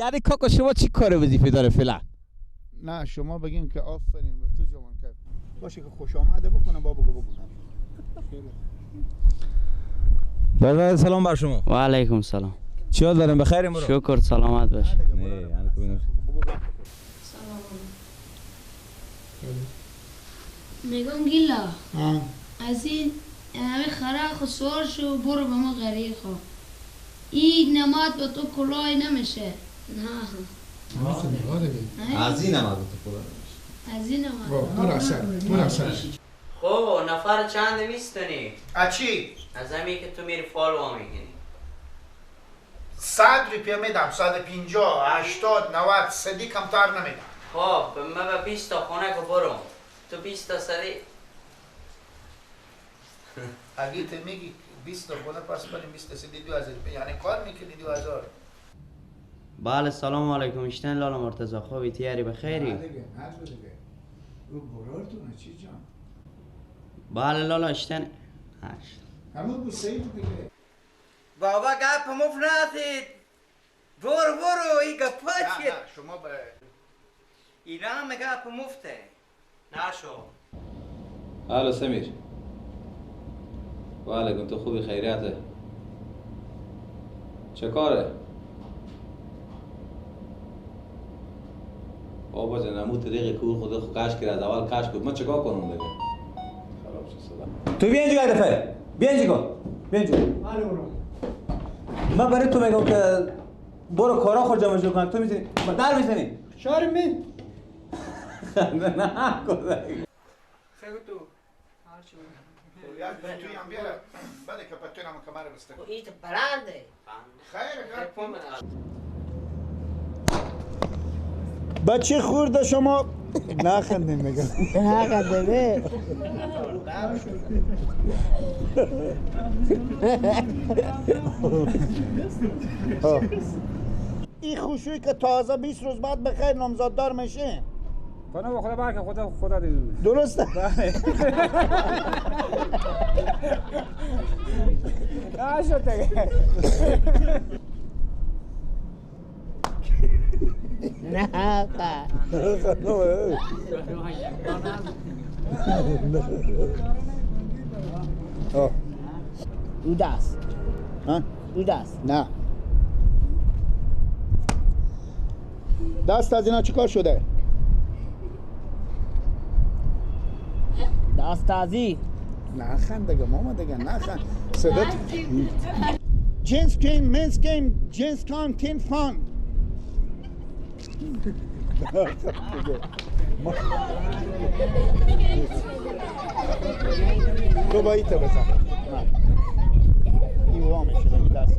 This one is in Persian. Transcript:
یعنی کاکا شما چی کار وظیفه داره فعلا؟ نه شما بگین که آفرین به تو جوان کرد باشه که خوش آمده بکنم بگو برادر سلام بر شما. و علیکم سلام. چی حال دارین؟ بخیر امروز؟ شکر سلامت باش. میگم گیلا از این همه خرا خسار شو برو به ما غریق خوا این نماد به تو کلاه نمیشه. نه از این نماد به تو کلاه نمیشه. از این نماد مرسل خب نفر چند میستنی؟ اچی؟ از همی که تو میری فالو میگنی 100 روپیه میدم 150 80 90 100 کمتر نمیدم. خب من به 20 تا خونه که برم تو 20 تا سری اگه تو میگی 20 تا خونه پس بریم 20 تا 2000 روپیه یعنی کار میکنی 2000. بله سلام علیکم اشتن لالا مرتضی خوبی تیاری بخیری؟ او برارتونه چی جان؟ بله لالا اشتن همه بو سید دیگه بابا گپ مفناتید برو ای گپا چیه؟ نه شما به اینا هم گپ مفته نشو. الو سمیر. و علیکم تو خوبی خیریته؟ چه کاره؟ بابا جان امو طریق کور خود خود کش کرد از اول کش کرد من چیکار کنم دیگه؟ خراب شد صدا. تو بیا اینجا دفعه. بیا اینجا. بله برو. من برای تو میگم که برو کارا خود جمع جو کن. تو میزنی در میزنی. شارم می نه کدایی. خیلی تو توی هم بیاره بده که پتوی نمو کمر بسته کن ایت برنده خیر بچه خورده شما نخندیم میگم نخنده این خوشوی که تازه 20 روز بعد بخیر نامزاددار میشه خدا با خدا برکه خدا دیدوش درسته؟ بله نشد دیگه نه دودست دودست نه دست از اینا چی کار شده؟ دست ازی نخند دیگه ماما دیگه نخند صدت جنس کیم جنس کام تین فان تو با ایتا بزن این وامشه بگی دست